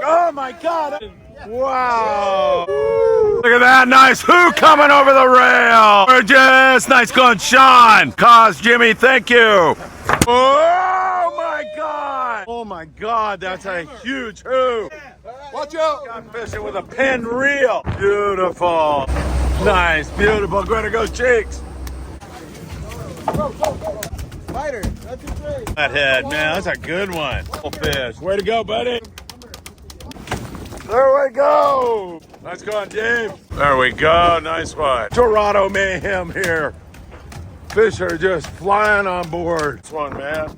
Oh my God. Wow. Look at that nice who coming over the rail. Gorgeous. Nice going, Sean. Cause Jimmy, thank you. Oh my God. Oh my God, that's a huge who. Watch out. I'm fishing with a pin reel. Beautiful. Nice, beautiful. Greta goes cheeks. Fighter, that's a great. That head, man, that's a good one. Fish. Way to go, buddy. There we go. Nice going, Dave. There we go. Nice one. Toronto mayhem here. Fish are just flying on board. This one, man.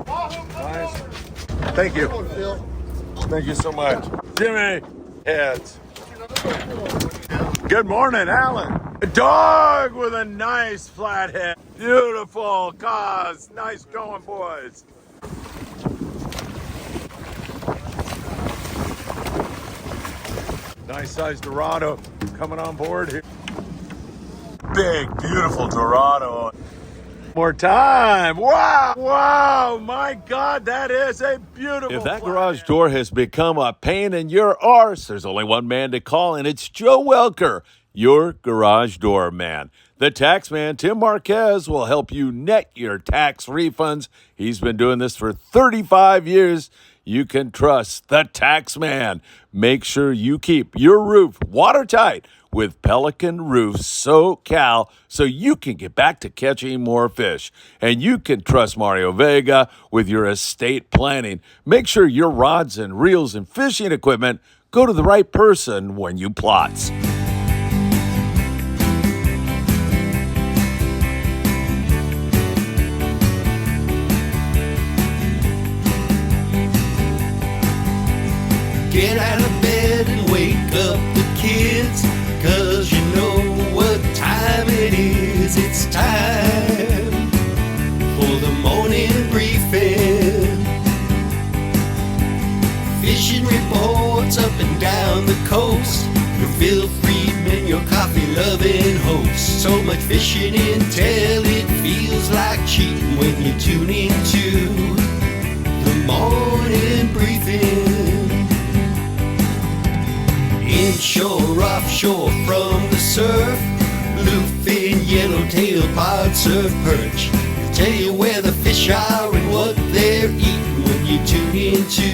Nice. Thank you. Thank you so much. Jimmy, heads. Good morning, Alan. A dog with a nice flat head. Beautiful cause. Nice going, boys. Nice sized Dorado coming on board here. Big, beautiful Dorado. More time. Wow. Wow. My God, that is a beautiful. If that garage door has become a pain in your arse, there's only one man to call, and it's Joe Welker, your garage door man. The tax man, Tim Marquez, will help you net your tax refunds. He's been doing this for 35 years. You can trust the tax man. Make sure you keep your roof watertight with Pelican Roofs SoCal so you can get back to catching more fish. And you can trust Mario Vega with your estate planning. Make sure your rods and reels and fishing equipment go to the right person when you plots. Get out of bed and wake up the kids, 'cause you know what time it is. It's time for the morning briefing. Fishing reports up and down the coast. Your Phil Friedman, your coffee-loving host. So much fishing intel, it feels like cheating when you tune into the morning briefing. Inshore, offshore, from the surf, bluefin, yellowtail, pod, surf, perch. They'll tell you where the fish are and what they're eating when you tune into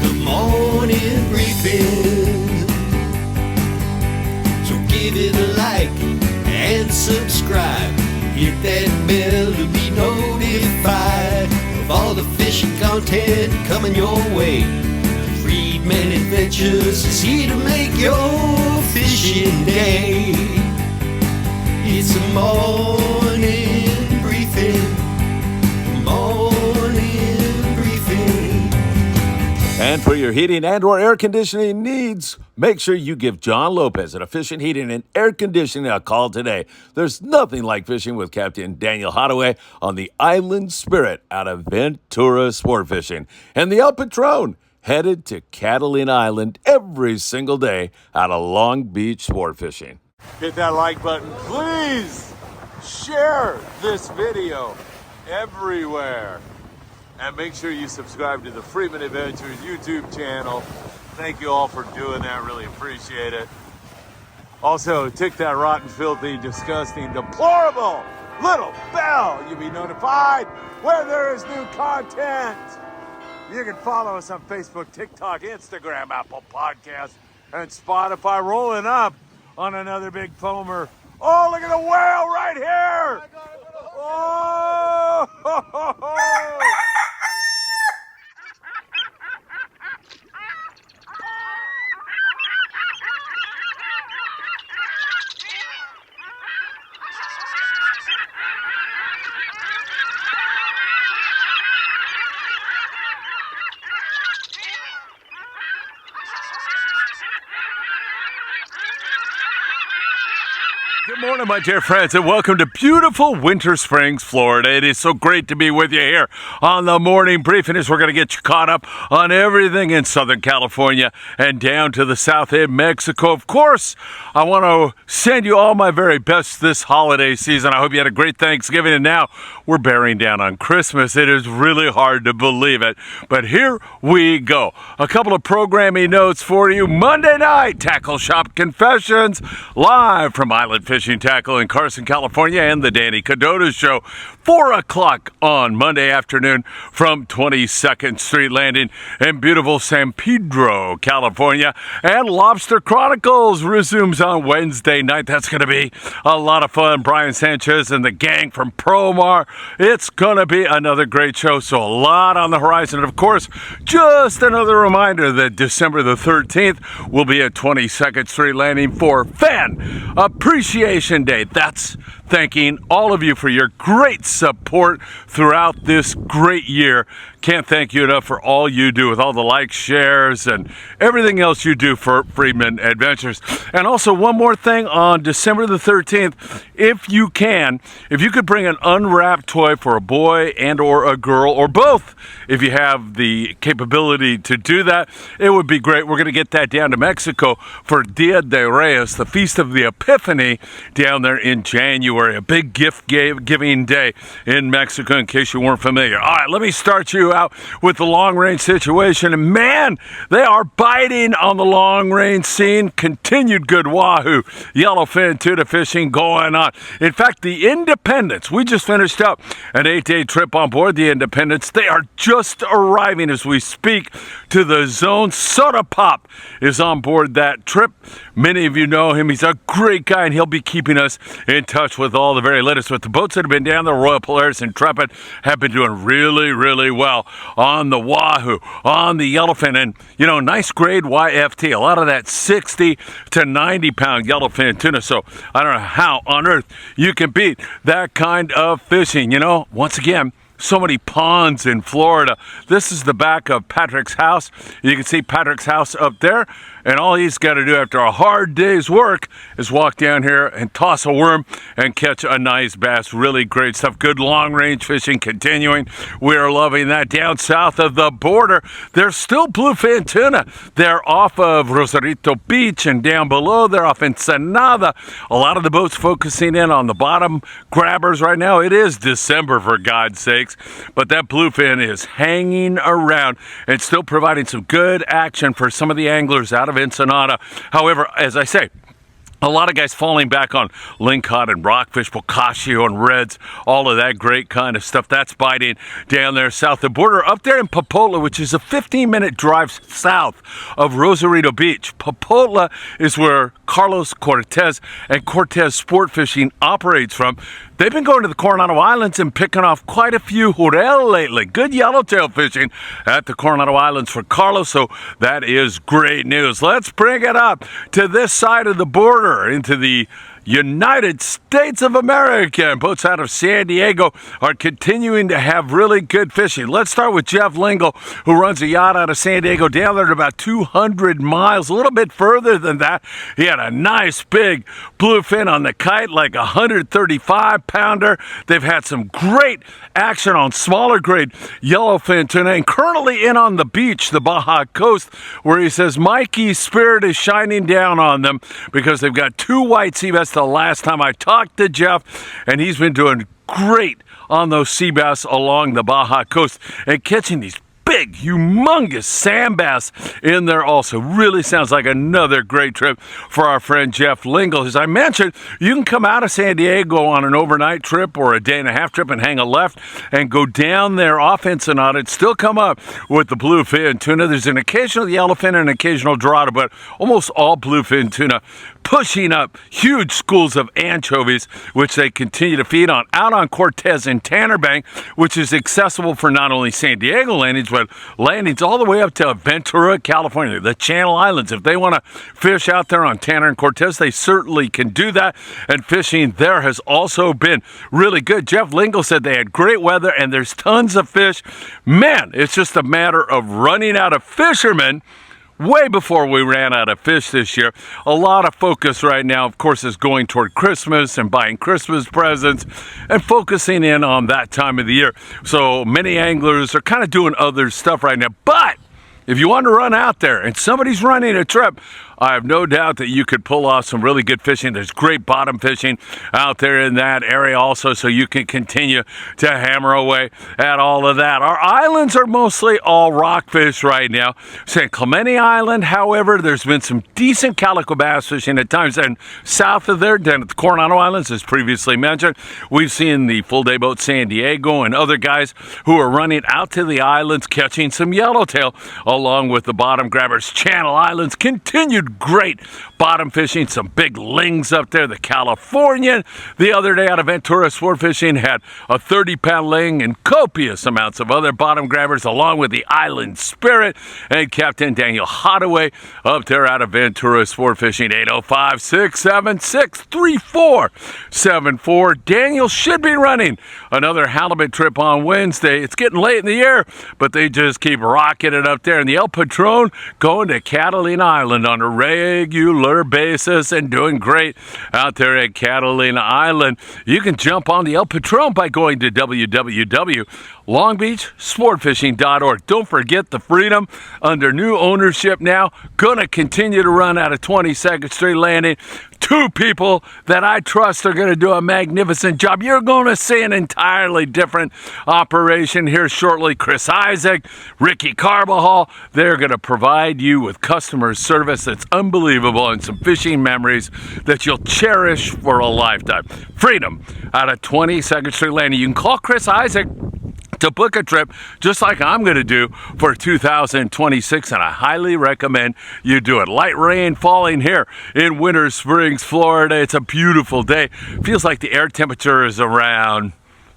the morning briefing. So give it a like and subscribe. Hit that bell to be notified of all the fishing content coming your way. Friedman Adventures is here to make your fishing day. It's a morning briefing. Morning briefing. And for your heating and or air conditioning needs, make sure you give John Lopez at Efficient Heating and Air Conditioning a call today. There's nothing like fishing with Captain Daniel Hottaway on the Island Spirit out of Ventura Sportfishing. And the El Patron, headed to Catalina Island every single day out of Long Beach Sport Fishing. Hit that like button. Please share this video everywhere. And make sure you subscribe to the Friedman Adventures YouTube channel. Thank you all for doing that. Really appreciate it. Also, tick that rotten, filthy, disgusting, deplorable little bell. You'll be notified when there is new content. You can follow us on Facebook, TikTok, Instagram, Apple Podcasts, and Spotify. Rolling up on another big foamer. Oh, look at the whale right here! Oh! Good morning, my dear friends, and welcome to beautiful Winter Springs, Florida. It is so great to be with you here on the morning briefing as we're going to get you caught up on everything in Southern California and down to the south end Mexico. Of course, I want to send you all my very best this holiday season. I hope you had a great Thanksgiving, and now we're bearing down on Christmas. It is really hard to believe it, but here we go. A couple of programming notes for you. Monday night, Tackle Shop Confessions, live from Island Fishing Tackle in Carson, California, and the Danny Cadota Show, 4 o'clock on Monday afternoon from 22nd Street Landing in beautiful San Pedro, California. And Lobster Chronicles resumes on Wednesday night. That's going to be a lot of fun. Brian Sanchez and the gang from Promar. It's going to be another great show, so a lot on the horizon. And of course, just another reminder that December the 13th will be at 22nd Street Landing for Fan Appreciation Day. That's thanking all of you for your great support throughout this great year. Can't thank you enough for all you do with all the likes, shares, and everything else you do for Friedman Adventures. And also one more thing, on December the 13th, if you could bring an unwrapped toy for a boy and or a girl, or both, if you have the capability to do that, it would be great. We're going to get that down to Mexico for Dia de Reyes, the Feast of the Epiphany, down there in January. A big gift giving day in Mexico, in case you weren't familiar. All right, let me start you out with the long range situation. And man, they are biting on the long range scene. Continued good wahoo, yellowfin tuna fishing going on. In fact, the Independence, we just finished up an 8-day trip on board the Independence. They are just arriving as we speak to the zone. Soda Pop is on board that trip. Many of you know him. He's a great guy, and he'll be keeping us in touch with all the very latest. But the boats that have been down there, Royal Polaris and Intrepid, have been doing really, really well on the wahoo, on the yellowfin, and, you know, nice grade YFT. A lot of that 60 to 90 pound yellowfin tuna. So I don't know how on earth you can beat that kind of fishing. You know, once again, so many ponds in Florida. This is the back of Patrick's house. You can see Patrick's house up there, and all he's got to do after a hard day's work is walk down here and toss a worm and catch a nice bass. Really great stuff. Good long-range fishing continuing. We're loving that. Down south of the border, there's still bluefin tuna. They're off of Rosarito Beach, and down below, they're off Ensenada. A lot of the boats focusing in on the bottom grabbers right now. It is December, for God's sakes, but that bluefin is hanging around and still providing some good action for some of the anglers out of Ensenada. However, as I say, a lot of guys falling back on lingcod and rockfish, bocaccio and reds, all of that great kind of stuff. That's biting down there south of the border. Up there in Popotla, which is a 15-minute drive south of Rosarito Beach. Popotla is where Carlos Cortez and Cortez Sportfishing operates from. They've been going to the Coronado Islands and picking off quite a few jurel lately. Good yellowtail fishing at the Coronado Islands for Carlos, so that is great news. Let's bring it up to this side of the border, into the United States of America. Boats out of San Diego are continuing to have really good fishing. Let's start with Jeff Lingle, who runs a yacht out of San Diego down there at about 200 miles, a little bit further than that. He had a nice big bluefin on the kite, like a 135-pounder. They've had some great action on smaller grade yellowfin tuna, and currently in on the beach, the Baja Coast, where he says Mikey's spirit is shining down on them because they've got two white sea bass. The last time I talked to Jeff, and he's been doing great on those sea bass along the Baja Coast and catching these big, humongous sand bass in there also. Really sounds like another great trip for our friend Jeff Lingle. As I mentioned, you can come out of San Diego on an overnight trip or a day and a half trip and hang a left and go down there off Ensenada and still come up with the bluefin tuna. There's an occasional yellowfin and an occasional dorado, but almost all bluefin tuna, pushing up huge schools of anchovies, which they continue to feed on out on Cortez and Tanner Bank, which is accessible for not only San Diego landings, but landings all the way up to Ventura, California, the Channel Islands. If they want to fish out there on Tanner and Cortez, they certainly can do that. And fishing there has also been really good. Jeff Lingle said they had great weather and there's tons of fish. Man, it's just a matter of running out of fishermen way before we ran out of fish this year. A lot of focus right now, of course, is going toward Christmas and buying Christmas presents and focusing in on that time of the year. So many anglers are kind of doing other stuff right now. But if you want to run out there and somebody's running a trip, I have no doubt that you could pull off some really good fishing. There's great bottom fishing out there in that area also, so you can continue to hammer away at all of that. Our islands are mostly all rockfish right now. St. Clemente Island, however, there's been some decent calico bass fishing at times. And south of there, down at the Coronado Islands, as previously mentioned, we've seen the Full Day Boat San Diego and other guys who are running out to the islands catching some yellowtail, along with the bottom grabbers. Channel Islands continued great bottom fishing, some big lings up there. The Californian the other day out of Ventura Sportfishing had a 30-pound ling and copious amounts of other bottom grabbers, along with the Island Spirit and Captain Daniel Hottaway up there out of Ventura Sportfishing. 805-676-3474. Daniel should be running another halibut trip on Wednesday. It's getting late in the year, but they just keep rocking it up there. And the El Patron going to Catalina Island on a regular basis and doing great out there at Catalina Island. You can jump on the El Patron by going to www.longbeachsportfishing.org. Don't forget the Freedom under new ownership now. Gonna continue to run out of 22nd Street Landing. Two people that I trust are going to do a magnificent job. You're going to see an entirely different operation here shortly. Chris Isaac, Ricky Carbajal, they're going to provide you with customer service that's unbelievable and some fishing memories that you'll cherish for a lifetime. Freedom out of 22nd Street Landing. You can call Chris Isaac to book a trip just like I'm going to do for 2026, and I highly recommend you do it. Light rain falling here in Winter Springs, Florida. It's a beautiful day. Feels like the air temperature is around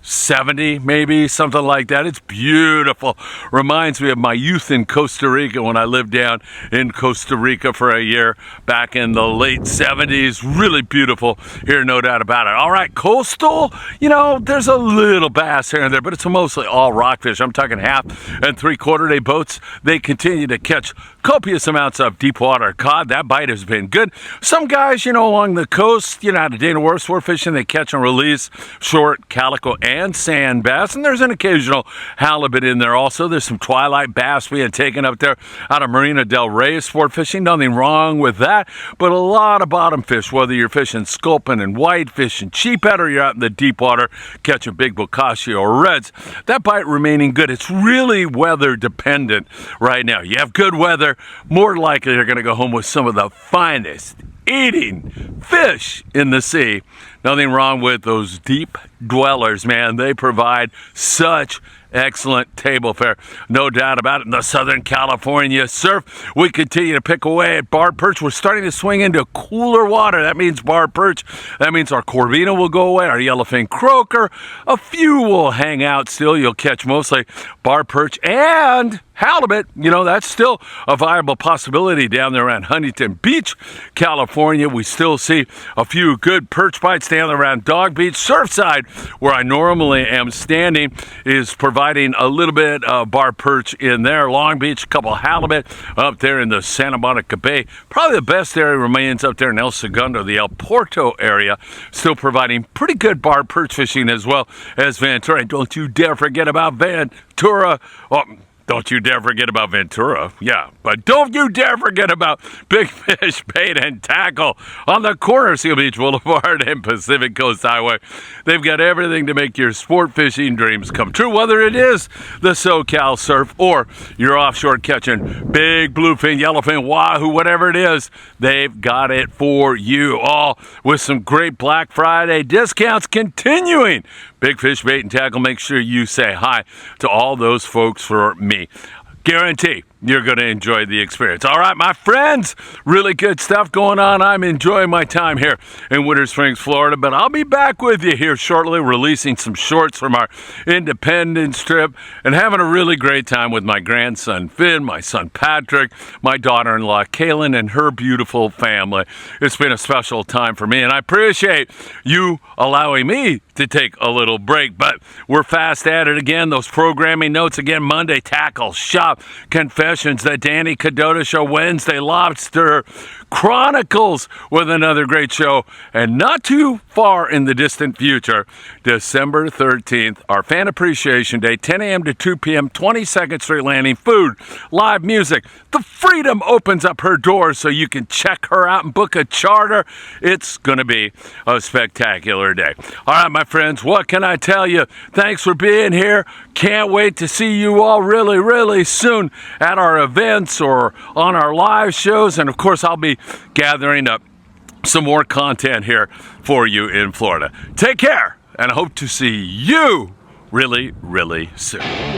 70, maybe, something like that. It's beautiful. Reminds me of my youth in Costa Rica when I lived down in Costa Rica for a year back in the late 70s. Really beautiful here, no doubt about it. All right, coastal, there's a little bass here and there, but it's mostly all rockfish. I'm talking 1/2 and 3/4 day boats. They continue to catch copious amounts of deep water cod. That bite has been good. Some guys, along the coast, out of Dana Wharf sport fishing, they catch and release short calico and sand bass, and there's an occasional halibut in there also. There's some twilight bass being taken up there out of Marina del Rey sport fishing. Nothing wrong with that, but a lot of bottom fish, whether you're fishing sculpin and whitefish and cheaphead, or you're out in the deep water catching big bokashi or reds. That bite remaining good. It's really weather dependent right now. You have good weather, more likely you're going to go home with some of the finest eating fish in the sea. Nothing wrong with those deep dwellers, man. They provide such excellent table fare, no doubt about it. In the Southern California surf, we continue to pick away at barred perch. We're starting to swing into cooler water. That means barred perch. That means our corvina will go away, our yellowfin croaker. A few will hang out still. You'll catch mostly barred perch and halibut. That's still a viable possibility down there around Huntington Beach, California. We still see a few good perch bites down around Dog Beach. Surfside, where I normally am standing, is providing a little bit of bar perch in there. Long Beach, a couple halibut up there in the Santa Monica Bay. Probably the best area remains up there in El Segundo, the El Porto area, still providing pretty good bar perch fishing as well as Ventura. And don't you dare forget about Ventura. Don't you dare forget about Ventura. Yeah, but don't you dare forget about Big Fish Bait and Tackle on the corner of Seal Beach Boulevard and Pacific Coast Highway. They've got everything to make your sport fishing dreams come true, whether it is the SoCal surf or you're offshore catching big bluefin, yellowfin, wahoo, whatever it is. They've got it for you, all with some great Black Friday discounts continuing. Big Fish Bait and Tackle, make sure you say hi to all those folks for me. Guarantee you're going to enjoy the experience. All right, my friends, really good stuff going on. I'm enjoying my time here in Winter Springs, Florida, but I'll be back with you here shortly, releasing some shorts from our Independence trip and having a really great time with my grandson, Finn, my son, Patrick, my daughter-in-law, Kaylin, and her beautiful family. It's been a special time for me, and I appreciate you allowing me to take a little break, but we're fast at it again. Those programming notes again, Monday, tackle, shop, confession, Sessions, The Danny Cadota Show, Wednesday Lobster Chronicles with another great show. And not too far in the distant future, December 13th, our Fan Appreciation Day, 10 a.m. to 2 p.m., 22nd Street Landing, food, live music. The Freedom opens up her doors so you can check her out and book a charter. It's going to be a spectacular day. All right, my friends, what can I tell you? Thanks for being here. Can't wait to see you all really, really soon at our events or on our live shows. And of course, I'll be gathering up some more content here for you in Florida. Take care, and I hope to see you really, really soon.